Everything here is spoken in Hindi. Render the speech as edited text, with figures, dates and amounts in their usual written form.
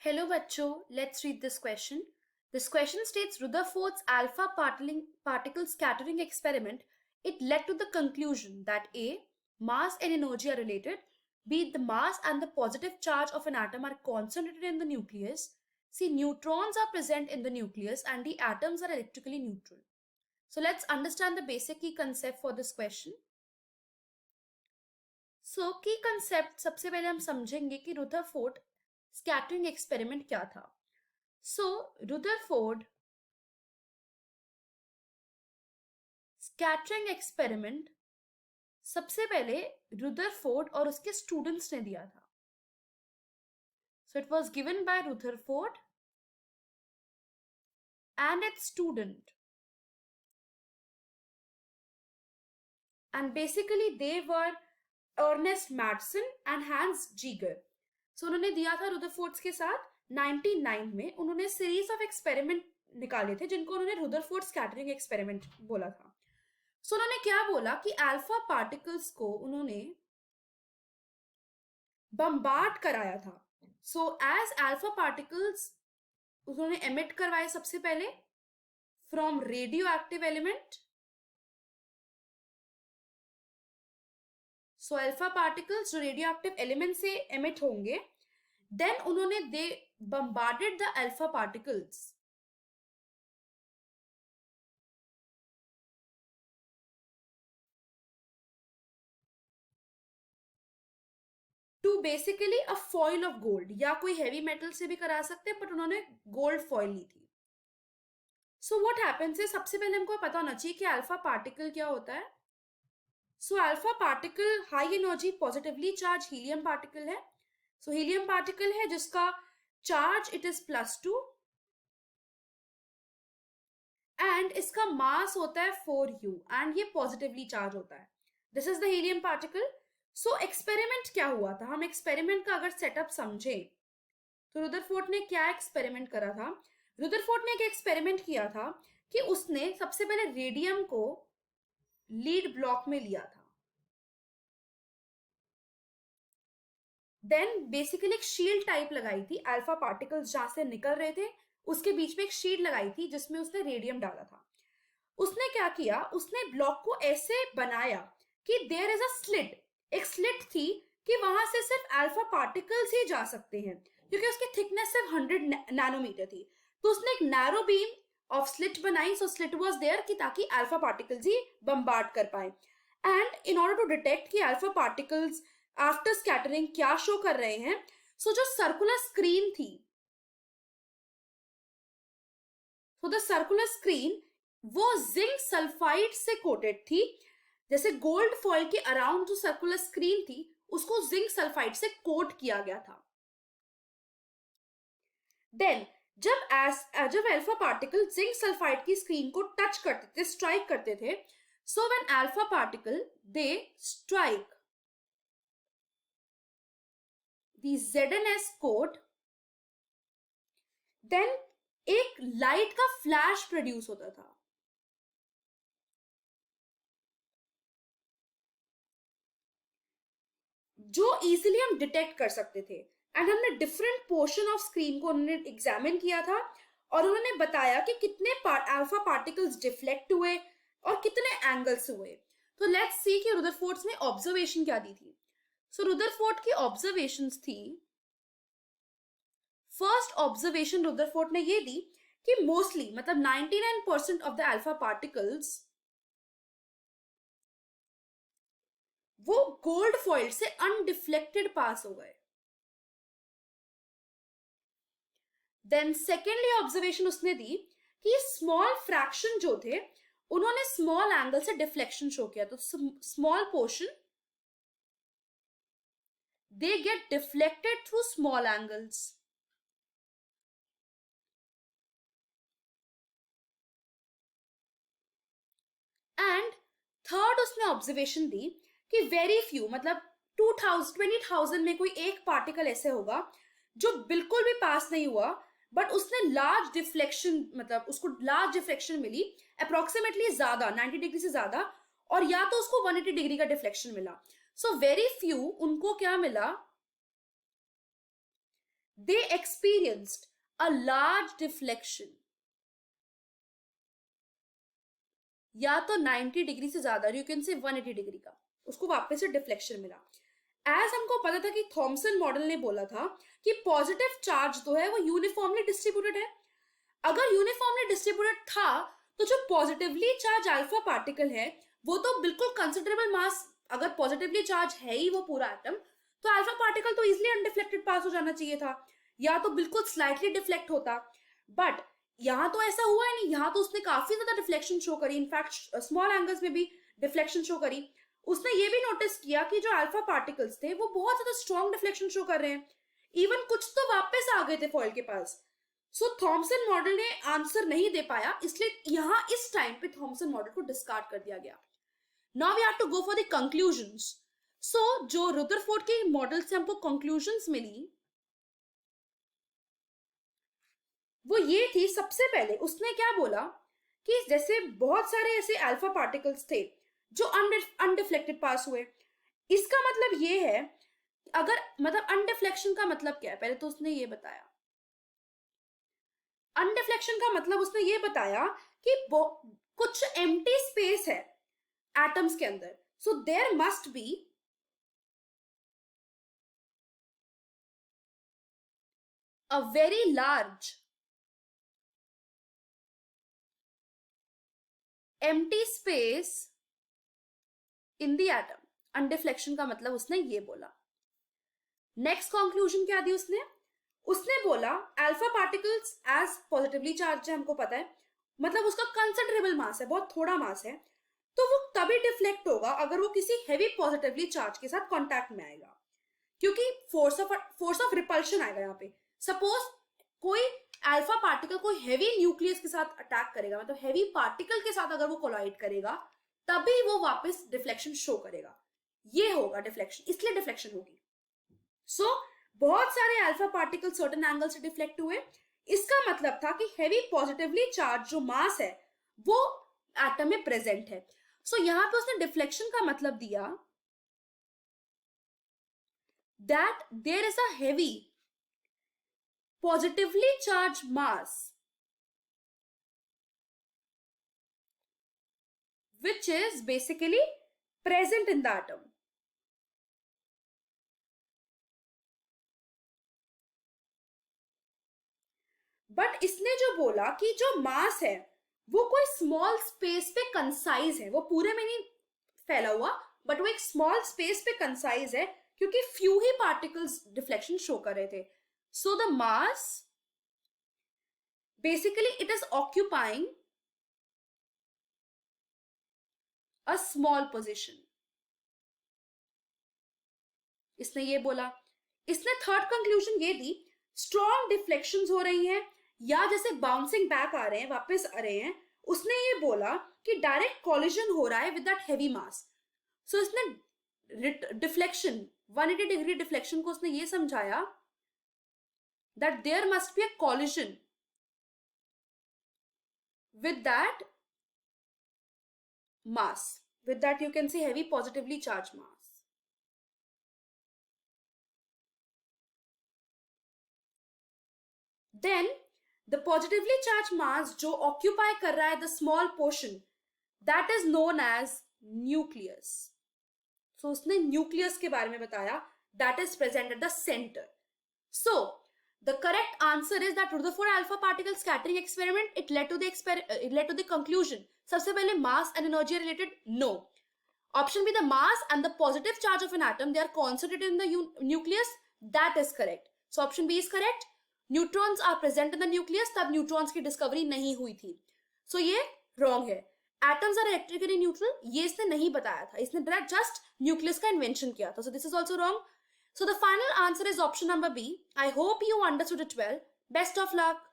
Hello bachcho, let's read this question. This question states Rutherford's alpha particle scattering experiment, it led to the conclusion that A, mass and energy are related, B, the mass and the positive charge of an atom are concentrated in the nucleus, C, neutrons are present in the nucleus, and D, atoms are electrically neutral. So let's understand the basic key concept for this question. So key concept सबसे पहले हम समझेंगे कि रुदरफोर्ड स्कैटरिंग एक्सपेरिमेंट क्या था. So रुदरफोर्ड स्कैटरिंग एक्सपेरिमेंट सबसे पहले रुदरफोर्ड और उसके स्टूडेंट्स ने दिया था. So it was given by Rutherford and its student, and basically they were Ernest Madsen and Hans Geiger. So उन्होंने दिया था रुदरफोर्ड के साथ 1909 में. उन्होंने सीरीज ऑफ एक्सपेरिमेंट निकाले थे जिनको उन्होंने रुदरफोर्ड स्कैटरिंग एक्सपेरिमेंट बोला था. सो उन्होंने क्या बोला कि अल्फा पार्टिकल्स को उन्होंने बम्बार्ड कराया था. सो एज अल्फा पार्टिकल्स उन्होंने एमिट करवाए सबसे पहले from radioactive element. So alpha particles जो रेडियो एक्टिव एलिमेंट से एमिट होंगे, देन उन्होंने they bombarded the alpha particles to basically a foil of gold, या कोई हैवी मेटल से भी करा सकते हैं, बट उन्होंने गोल्ड फॉइल ली थी. सो व्हाट हैपेंस है, सबसे पहले हमको पता होना चाहिए कि अल्फा पार्टिकल क्या होता है. So alpha particle high energy positively charge helium particle है. सो हीलियम पार्टिकल है जिसका चार्ज इट इज +2 एंड इसका मास होता है 4u एंड ये पॉजिटिवली चार्ज होता है. This is the helium particle. So experiment क्या हुआ था, हम एक्सपेरिमेंट का अगर सेटअप समझे तो रुदरफोर्ड ने क्या एक्सपेरिमेंट करा था. रुदरफोर्ड ने एक एक्सपेरिमेंट किया था कि उसने सबसे पहले रेडियम को लीड ब्लॉक में लिया था. देन बेसिकली एक शील्ड टाइप लगाई थी, अल्फा पार्टिकल्स जहां से निकल रहे थे उसके बीच में एक शील्ड लगाई थी जिसमें उसने रेडियम डाला था. उसने क्या किया, उसने ब्लॉक को ऐसे बनाया कि देयर इज अ स्लिट, एक स्लिट थी कि वहां से सिर्फ अल्फा पार्टिकल्स ही जा सकते हैं क्योंकि उसकी थिकनेस सिर्फ 100 नैनोमीटर थी. तो उसने एक नैरो बीम ऑफ स्लिट बनाई. सो स्लिट वाज देयर कि ताकि अल्फा पार्टिकल्स ही बम्बार्ड कर पाए. And in order to detect कि अल्फा पार्टिकल्स आफ्टर स्कैटरिंग क्या शो कर रहे हैं, सो जो सर्कुलर स्क्रीन थी, सो द सर्कुलर स्क्रीन वो जिंक सल्फाइड से कोटेड थी. जैसे गोल्ड फॉइल के अराउंड जो सर्कुलर स्क्रीन थी उसको जिंक सल्फाइड से कोट किया गया था. देन जब अल्फा पार्टिकल जिंक सल्फाइड की स्क्रीन को टच करते थे, स्ट्राइक करते थे, so when alpha particle they strike the ZnS coat, then एक लाइट का फ्लैश प्रोड्यूस होता था. जो इजीली हम डिटेक्ट कर सकते थे. एंड हमने डिफरेंट पोर्शन ऑफ स्क्रीन को उन्होंने एग्जामिन किया था और उन्होंने बताया कि कितने अल्फा पार्टिकल्स डिफ्लेक्ट हुए और कितने एंगल्स हुए. तो लेट्स सी कि रुदरफोर्ड ने ऑब्जर्वेशन क्या दी थी. सो रुदरफोर्ड की ऑब्जर्वेशंस थी, फर्स्ट ऑब्जर्वेशन रुदरफोर्ड ने ये दी कि मोस्टली मतलब 99% ऑफ द अल्फा पार्टिकल्स वो गोल्ड फॉइल से अनडिफ्लेक्टेड पास हो गए. देन सेकेंडली ऑब्जर्वेशन उसने दी कि स्मॉल फ्रैक्शन जो थे उन्होंने स्मॉल एंगल से डिफ्लेक्शन शो किया. तो small portion they get deflected through small angles. And third उसने ऑब्जर्वेशन दी कि वेरी फ्यू मतलब 20,000 में कोई एक पार्टिकल ऐसे होगा जो बिल्कुल भी पास नहीं हुआ बट उसने लार्ज डिफ्लेक्शन, मतलब उसको लार्ज डिफ्लेक्शन मिली अप्रोक्सीमेटली ज्यादा 90 डिग्री से ज्यादा, और या तो उसको 180 डिग्री का डिफ्लेक्शन मिला. सो वेरी फ्यू उनको क्या मिला, they experienced a large deflection, या तो 90 डिग्री से ज्यादा, यू कैन से 180 डिग्री का, उसको वापस से डिफ्लेक्शन मिला। एज हमको पता था कि थॉमसन मॉडल ने बोला था कि पॉजिटिव चार्ज जो है वो यूनिफॉर्मली डिस्ट्रीब्यूटेड है। अगर यूनिफॉर्मली डिस्ट्रीब्यूटेड था तो जो पॉजिटिवली चार्ज अल्फा पार्टिकल है वो तो बिल्कुल कंसिडरेबल मास, अगर पॉजिटिवली चार्ज है ही वो पूरा एटम, तो अल्फा पार्टिकल तो इजिली अनडिफ्लेक्टेड पास हो जाना चाहिए था, या तो बिल्कुल स्लाइटली डिफ्लेक्ट होता। बट यहाँ तो ऐसा हुआ ही नहीं, यहाँ तो उसने काफी ज्यादा डिफ्लेक्शन शो करी, इनफैक्ट स्मॉल एंगल्स में भी डिफ्लेक्शन शो करी। उसने ये भी नोटिस किया कि जो अल्फा पार्टिकल्स थे वो बहुत ज्यादा स्ट्रॉन्ग डिफ्लेक्शन शो कर रहे हैं, इवन कुछ तो वापस आ गए थे फॉइल के पास। सो थॉमसन मॉडल ने आंसर नहीं दे पाया, इसलिए यहां इस टाइम पे थॉमसन मॉडल को डिस्कार्ड कर दिया गया। Now we have to go for the conclusions. So जो रुदरफोर्ड के मॉडल से हमको कंक्लूजन्स मिली वो ये थी, सबसे पहले उसने क्या बोला कि जैसे बहुत सारे ऐसे अल्फा पार्टिकल्स थे जो अनडिफ्लेक्टेड पास हुए, इसका मतलब ये है, अगर मतलब अनडिफ्लेक्शन का मतलब क्या है, पहले तो उसने ये बताया। अनडिफ्लेक्शन का मतलब उसने ये बताया कि कुछ एम्प्टी स्पेस है एटम्स के अंदर, so there must be a very large empty space in the atom. Undeflection का मतलब उसने ये बोला। नेक्स्ट कंक्लूजन क्या दी उसने? उसने बोला alpha particles as positively charge है, हमको पता है, मतलब उसका कंसिडरेबल मास है, बहुत थोड़ा मास है, तो वो तभी डिफ्लेक्ट होगा अगर वो किसी हेवी पॉजिटिवली चार्ज के साथ कांटेक्ट में आएगा, क्योंकि फोर्स ऑफ रिपल्शन आएगा यहाँ पे। सपोज कोई अल्फा पार्टिकल कोई हेवी न्यूक्लियस के साथ अटैक करेगा, मतलब हेवी पार्टिकल के साथ अगर वो कोलाइड करेगा तभी वो वापस डिफ्लेक्शन शो करेगा, ये होगा डिफ्लेक्शन, इसलिए डिफ्लेक्शन होगी। सो बहुत सारे अल्फा पार्टिकल सर्टेन एंगल से डिफ्लेक्ट हुए, इसका मतलब था कि हेवी पॉजिटिवली चार्ज जो मास है वो एटम में प्रेजेंट है। सो यहां पे उसने डिफ्लेक्शन का मतलब दिया that there is a heavy positively charge mass which is basically present in the atom. But इसने जो बोला कि जो मास है वो कोई स्मॉल स्पेस पे कंसाइज है, वो पूरे में नहीं फैला हुआ, बट वो एक स्मॉल स्पेस पे कंसाइज है, क्योंकि फ्यू ही पार्टिकल्स डिफ्लेक्शन शो कर रहे थे। So the mass basically it is occupying a small position, इसने ये बोला। इसने थर्ड कंक्लूजन ये दी, स्ट्रॉन्ग डिफ्लेक्शंस हो रही हैं या जैसे बाउंसिंग बैक आ रहे हैं, वापस आ रहे हैं, उसने ये बोला कि डायरेक्ट कॉलिजन हो रहा है with that heavy mass. So इसने डिफ्लेक्शन 180 डिग्री डिफ्लेक्शन को उसने ये समझाया that there must be a collision with that mass, with that you can say heavy positively charged mass. Then the positively charged mass जो occupy कर रहा है the small portion, that is known as nucleus. So उसने nucleus के बारे में बताया, that is present at the center. So the correct answer is that Rutherford alpha particle scattering experiment, it led to the conclusion, सबसे पहले mass and energy are related, no. Option B, the mass and the positive charge of an atom, they are concentrated in the nucleus, that is correct. So option B is correct. Neutrons are present in the nucleus, तब neutrons की discovery नहीं हुई थी, so ये wrong है. Atoms are electrically neutral, ये इसने नहीं बताया था, इसने just nucleus का invention किया था, so this is also wrong. So the final answer is option number B. I hope you understood it well. Best of luck.